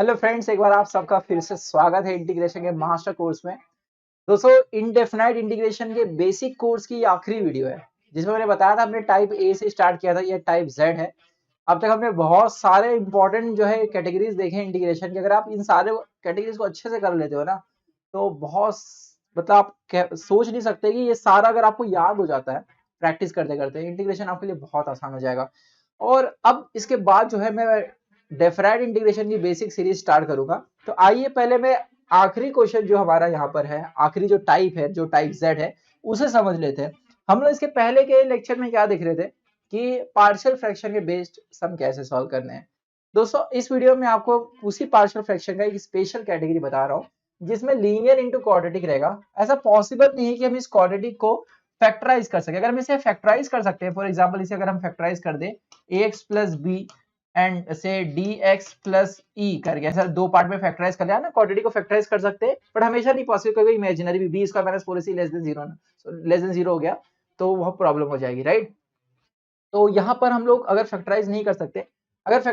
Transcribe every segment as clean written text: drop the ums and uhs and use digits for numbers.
Hello friends, एक बार आप सबका फिर से स्वागत है इंटीग्रेशन के मास्टर कोर्स में। दोस्तों, इनडेफिनाइट इंटीग्रेशन के बेसिक कोर्स की आखिरी वीडियो है जिसमें मैंने बताया था हमने टाइप ए से स्टार्ट किया था, ये टाइप जेड है। अब तक हमने बहुत सारे इंपॉर्टेंट जो है कैटेगरीज देखे हैं इंटीग्रेशन के। अगर आप इन सारे कैटेगरीज को अच्छे से कर लेते हो ना, तो बहुत मतलब आप सोच नहीं सकते कि ये सारा अगर आपको याद हो जाता है प्रैक्टिस करते करते, इंटीग्रेशन आपके लिए बहुत आसान हो जाएगा। और अब इसके बाद जो है मैं डेफिनाइट इंटीग्रेशन की बेसिक सीरीज स्टार्ट करूंगा। तो आइए पहले मैं आखिरी क्वेश्चन जो हमारा यहाँ पर है, आखिरी जो टाइप है, जो टाइप जेड है, उसे समझ लेते हैं। हम लोग इसके पहले के लेक्चर में क्या देख रहे थे कि पार्शियल फ्रैक्शन के बेस्ड सम कैसे सॉल्व करने हैं। दोस्तों, इस वीडियो में आपको उसी पार्शियल फ्रैक्शन का एक स्पेशल कैटेगरी बता रहा हूँ जिसमें लीनियर इंटू क्वाड्रेटिक रहेगा। ऐसा पॉसिबल नहीं है कि हम इस क्वाड्रेटिक को फैक्टराइज कर सके। अगर हम इसे फैक्टराइज कर सकते हैं, फॉर एग्जांपल इसे अगर हम फैक्टराइज कर दें ax प्लस बी एंड से dx प्लस e करके, ऐसा दो पार्ट में फैक्टराइज कर लिया ना, क्वाड्रेटिक को फैक्टराइज कर सकते हैं, बट हमेशा नहीं पॉसिबल, क्योंकि इमेजिनरी भी b square minus 4ac less than 0 हो गया तो वह प्रॉब्लम हो जाएगी, राइट। तो यहाँ पर हम लोग अगर फैक्टराइज नहीं कर सकते, अगर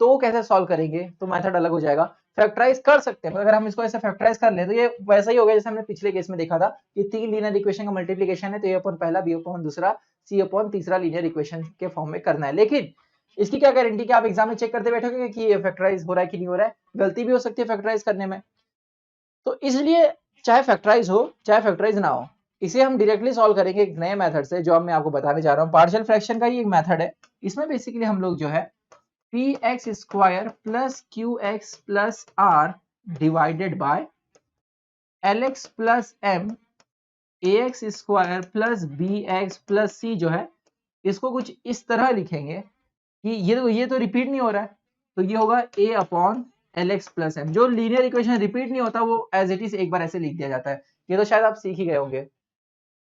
तो कैसे सॉल्व करेंगे, तो मेथड अलग हो जाएगा। फैक्टराइज कर सकते हैं, अगर हम इसको ऐसे फैक्टराइज कर ले तो ये वैसा ही हो गया जैसे हमने पिछले केस में देखा था कि तीन लीनियर इक्वेशन का मल्टीप्लिकेशन है, तो ए अपॉन पहला, बी अपॉन दूसरा, सी अपॉन तीसरा लीनियर इक्वेशन के फॉर्म में करना है। लेकिन इसकी क्या गारंटी कि आप एग्जाम में चेक करते बैठोगे कि ये फैक्टराइज हो रहा है कि नहीं हो रहा है। गलती भी हो सकती है फैक्टराइज करने में, तो इसलिए चाहे फैक्टराइज हो चाहे फैक्टराइज ना हो, इसे हम डायरेक्टली सॉल्व करेंगे एक नए मेथड से, जो मैं आपको बताने जा रहा हूँ। पार्शियल फ्रैक्शन का ही एक मेथड है। इसमें बेसिकली हम लोग जो है P X square plus Q X plus R divided by L x plus M A X square plus B x plus C जो है, इसको कुछ इस तरह लिखेंगे कि ये तो रिपीट नहीं हो रहा है, तो ये होगा a upon l x plus m. जो लीनियर इक्वेशन रिपीट नहीं होता वो एज इट इज एक बार ऐसे लिख दिया जाता है। ये तो शायद आप सीख ही गए होंगे।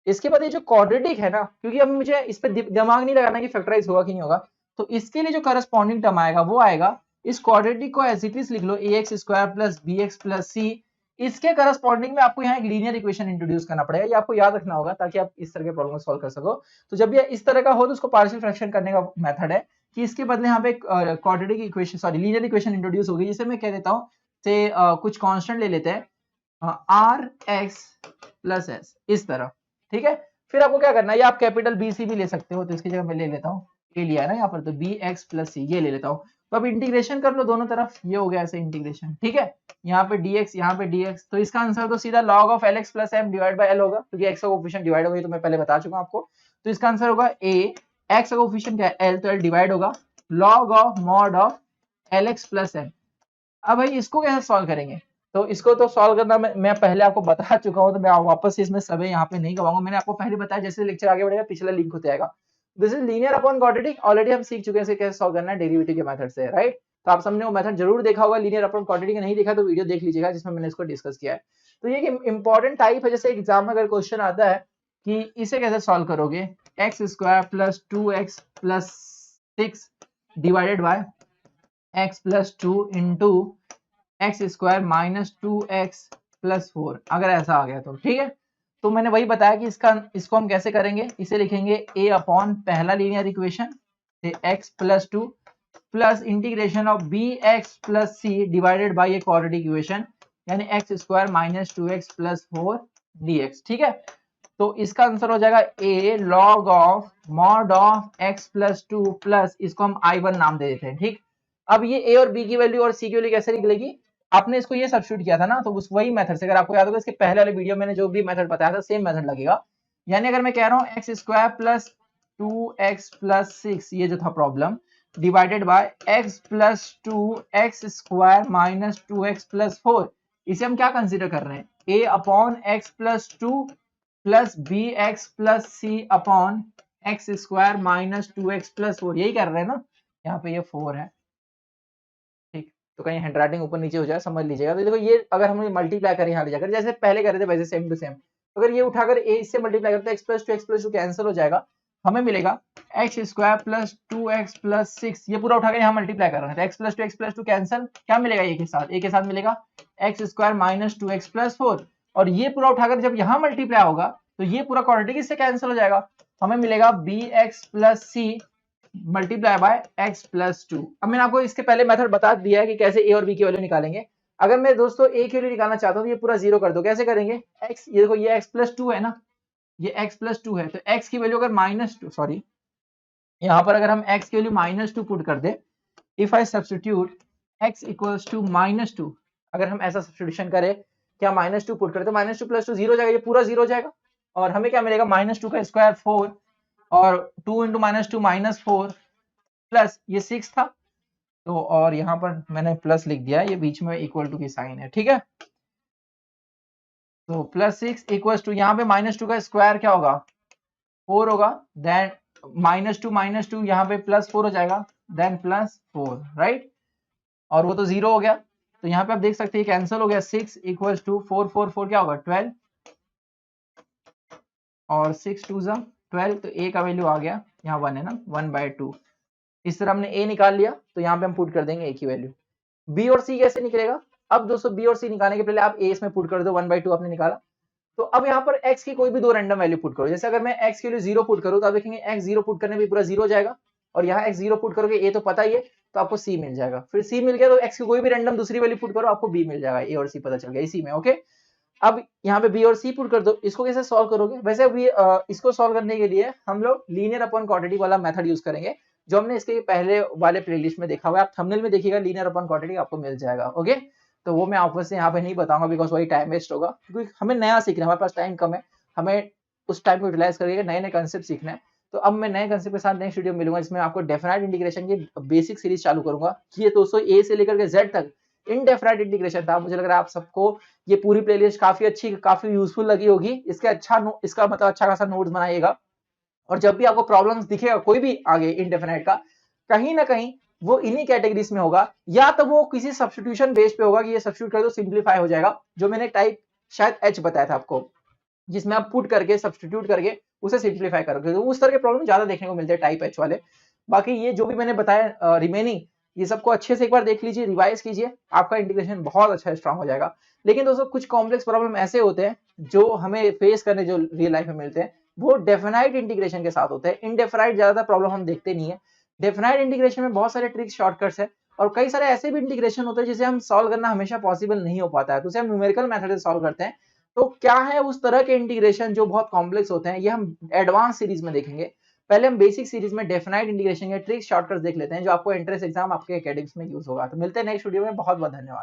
इसके बाद ये जो क्वाड्रेटिक है ना, क्योंकि अब मुझे इस पे दिमाग नहीं लगाना कि फैक्टराइज होगा कि नहीं होगा, तो इसके लिए जो करस्पॉन्डिंग टर्म आएगा वो आएगा, इस क्वाड्रेटिक को एज इट इज लिख लो, A X square plus B x plus C. इसके करस्पॉन्डिंग में आपको यहाँ एक लीनियर इक्वेशन इंट्रोड्यूस करना पड़ेगा, ये आपको याद रखना होगा ताकि आप इस तरह के प्रॉब्लम को सॉल्व कर सको। तो जब ये इस तरह का हो तो उसको पार्शियल फ्रैक्शन करने का मेथड है कि इसके बदले यहाँ पे quadratic equation, sorry linear equation introduce होगी, जिसे मैं कह देता हूँ से कुछ कांस्टेंट ले लेते हैं आर एक्स प्लस एस, इस तरह, ठीक है। फिर आपको क्या करना है, आप कैपिटल बी सी भी ले सकते हो, तो इसकी जगह मैं ले लेता हूँ, ए लिया है ना यहाँ पर, तो बी एक्स प्लस सी ये ले लेता हूँ। तो अब इंटीग्रेशन कर लो दोनों तरफ, ये हो गया ऐसे इंटीग्रेशन, ठीक है। यहाँ पे dx, यहाँ पे dx, तो इसका आंसर तो सीधा log of l x plus m divide by l होगा, क्योंकि x का कोफिशिएंट डिवाइड होगा, तो मैं पहले बता चुका हूँ आपको। तो इसका आंसर होगा a, x का कोफिशिएंट क्या है l, तो l डिवाइड होगा log of mod of l x plus m. अब भाई इसको कैसे सॉल्व करेंगे, तो इसको तो सॉल्व करना मैं पहले आपको बता चुका हूं, तो मैं वापस इसमें सभी यहाँ पे नहीं करवाऊंगा। मैंने आपको पहले बताया, जैसे लेक्चर आगे बढ़ेगा पिछला लिंक होते जाएगा। This is linear upon quadratic, already हम सीख चुके हैं इसे कैसे सॉल्व करना है डेरिवेटिव के मेथड से, राइट। तो आप सबने वो मेथड जरूर देखा होगा, लीनियर अपॉन क्वाड्रेटिक नहीं देखा तो वीडियो देख लीजिएगा जिसमें मैंने इसको डिस्कस किया है। तो ये इंपॉर्टेंट टाइप है, जैसे एग्जाम में अगर क्वेश्चन आता है कि इसे कैसे सॉल्व करोगे, x square plus 2x plus 6 divided by x plus 2 into x square minus 2x plus 4, अगर ऐसा आ गया तो ठीक है। तो मैंने वही बताया कि इसको हम कैसे करेंगे, इसे लिखेंगे a अपॉन पहला लीनियर इक्वेशन से x plus 2 plus integration of B x plus C divided by a quadratic equation, यानी X square minus 2x plus 4 dx, ठीक है। तो इसका आंसर हो जाएगा a log of mod of x plus 2 plus, इसको हम I1 नाम दे देते हैं, ठीक। अब ये a और b की वैल्यू और c की वैल्यू कैसे निकलेगी, आपने इसको ये सब्स्टिट्यूट किया था ना, तो उस वही मेथड से, अगर आपको याद होगा इसके पहले वाले वीडियो मैंने जो भी मेथड बताया था सेम मेथड लगेगा। यानी अगर मैं कह रहा हूँ x square plus 2x plus 6, ये जो था problem, divided by x plus 2x square minus 2x plus 4, इसे हम क्या कंसीडर कर रहे हैं, a upon x plus 2 plus B x plus c upon x square minus 2x plus 4, यही कर रहे हैं ना। यहाँ पे ये 4 है, ठीक। तो कहीं हैंडराइटिंग ऊपर नीचे हो जाए समझ लीजिएगा। तो देखो ये अगर हम मल्टीप्लाई करें यहाँ ले जाकर, जैसे पहले कर रहे थे वैसे सेम टू सेम, अगर ये उठाकर a से मल्टीप्लाई करते हैं एक्स प्लस टू कैंसिल हो जाएगा, हमें मिलेगा x square plus 2x plus 6, ये पूरा उठाकर यहाँ मल्टीप्लाई कर रहे हैं, तो एक्स प्लस टू कैंसिल, क्या मिलेगा ए के साथ मिलेगा x square minus 2x plus 4, और ये पूरा उठाकर जब यहाँ मल्टीप्लाई होगा तो ये पूरा क्वाड्रेटिक इससे कैंसिल हो जाएगा, हमें मिलेगा b x plus c multiply by x plus 2। अब मैंने आपको इसके पहले मेथड बता दिया है कि कैसे a और b की वैल्यू निकालेंगे। अगर मैं दोस्तों a की वैल्यू निकालना चाहता हूँ तो ये पूरा जीरो कर दो। कैसे करेंगे? x, ये देखो ये x प्लस 2 है ना, ये x प्लस 2 है, तो x की वैल्यू अगर -2, सॉरी यहाँ पर अगर हम x की वैल्यू -2 पुट कर दे, if I substitute x equals to -2, अगर हम ऐसा सब्स्टिट्यूशन करें, क्या -2 पुट करते, -2 प्लस 2 जीरो हो जाएगा, ये पूरा जीरो हो जाएगा और हमें क्या मिलेगा, -2 का स्क्वायर 4 और 2 इंटू -2 -4 प्लस ये 6 था, तो और यहाँ पर मैंने प्लस लिख दिया, ये बीच में इक्वल टू की साइन है, ठीक है। तो प्लस 6 इक्वल टू, यहाँ पे -2 का स्क्वायर क्या होगा, 4 होगा, देन -2 यहाँ पे +4 हो जाएगा, देन +4, राइट, और वो तो जीरो हो गया, तो यहाँ पे आप देख सकते हैं कैंसिल हो गया। 6 इक्वल टू 4 4 4 क्या होगा 12 और 6 2 जा 12, तो a का वैल्यू आ गया यहाँ 1 है ना, 1/2। इस तरह हमने a निकाल लिया, तो यहाँ पे हम पुट कर देंगे a की वैल्यू। b और c कैसे निकलेगा? अब दोस्तों b और c निकालने के पहले आप a इसमें पुट कर दो, 1/2 आपने निकाला, तो अब यहाँ पर x की कोई भी दो रैंडम वैल्यू पुट करो। जैसे अगर मैं x के लिए 0 पुट करूँ तो आप देखेंगे x 0 पुट करने में पूरा 0 हो जाएगा, और यहाँ x 0 पुट करोगे a तो पता ही है, तो आपको c मिल जाएगा। फिर c मिल गया तो x की कोई भी रैंडम दूसरी वैल्यू पुट करो, आपको b मिल जाएगा, a और c पता चल गया इसी में, ओके। अब यहाँ पे b और c पुट कर दो। इसको कैसे सॉल्व करोगे? वैसे अभी इसको सॉल्व करने के लिए हम लोग लीनियर अपॉन क्वाड्रेटिक वाला मेथड यूज करेंगे, जो हमने इसके पहले वाले प्लेलिस्ट में देखा हुआ है। आप थंबनेल में देखिएगा, लीनियर अपॉन क्वाड्रेटिक आपको मिल जाएगा, ओके। तो वो मैं आपको से यहाँ पे नहीं बताऊंगा, बिकॉज वही टाइम वेस्ट होगा, क्योंकि हमें नया सीखना है, हमारे पास टाइम कम है, हमें उस टाइम को यूटिलाइज करके नए नए कंसेप्ट सीखना है। तो अब मैं नए कंसेप्ट के साथ नेक्स्ट वीडियो मिलूंगा, जिसमें आपको डेफिनेट इंटीग्रेशन की बेसिक सीरीज चालू करूंगा। ये दोस्तों ए से लेकर के जेड तक इनडेफिनेट इंटीग्रेशन था। मुझे लग रहा है आप सबको ये पूरी प्लेलिस्ट काफी अच्छी, काफी यूजफुल लगी होगी। इसका मतलब अच्छा खासा नोट्स बनाइएगा, और जब भी आपको प्रॉब्लम्स दिखेगा कोई भी आगे इनडेफिनेट का, कहीं ना कहीं वो इन्हीं कैटेगरीज में होगा, या तो वो किसी सब्स्टिट्यूशन बेस पे होगा कि ये सब्स्टिट्यूट कर दो सिंप्लीफाई हो जाएगा, जो मैंने टाइप शायद एच बताया था आपको, जिसमें आप पुट करके सब्स्टिट्यूट करके उसे सिंप्लीफाई करोगे, तो उस तरह के प्रॉब्लम ज्यादा देखने को मिलते हैं टाइप एच वाले। बाकी ये जो भी मैंने बताया रिमेनिंग, ये सबको अच्छे से एक बार देख लीजिए, रिवाइज कीजिए, आपका इंटीग्रेशन बहुत अच्छा स्ट्रांग हो जाएगा। लेकिन दोस्तों कुछ कॉम्प्लेक्स प्रॉब्लम ऐसे होते हैं जो हमें फेस करने, जो रियल लाइफ में मिलते हैं, वो डेफिनाइट इंटीग्रेशन के साथ होते हैं। इनडेफिनाइट ज्यादातर प्रॉब्लम हम देखते नहीं है। डेफिनाइट इंटीग्रेशन में बहुत सारे ट्रिक्स, शॉर्टकट्स है, और कई सारे ऐसे भी इंटीग्रेशन होते हैं जिसे हम सॉल्व करना हमेशा पॉसिबल नहीं हो पाता है, तो उसे हम न्यूमेरिकल मेथड से सॉल्व करते हैं। तो क्या है उस तरह के इंटीग्रेशन जो बहुत कॉम्प्लेक्स होते हैं, ये हम एडवांस सीरीज में देखेंगे। पहले हम बेसिक सीरीज में डेफिनाइट इंटीग्रेशन के ट्रिक्स, शॉर्टकट्स देख लेते हैं, जो आपको एंट्रेंस एग्जाम आपके एकेडमिक्स में यूज होगा। तो मिलते हैं नेक्स्ट वीडियो में, बहुत बहुत धन्यवाद।